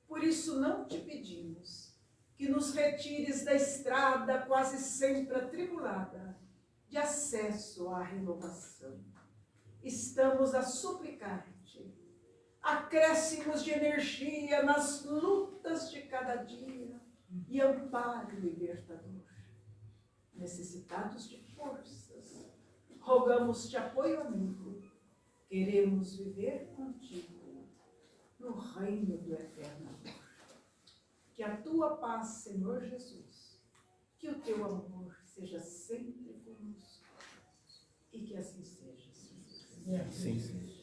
[SPEAKER 3] Por isso não te pedimos que nos retires da estrada quase sempre atribulada de acesso à renovação. Estamos a suplicar-te acréscimos de energia nas lutas de cada dia e amparo libertador. Necessitados de forças, rogamos-te apoio amigo, queremos viver contigo no reino do eterno amor. Que a tua paz, Senhor Jesus, que o teu amor seja sempre conosco e que assim seja, Senhor.
[SPEAKER 6] Sim, sim.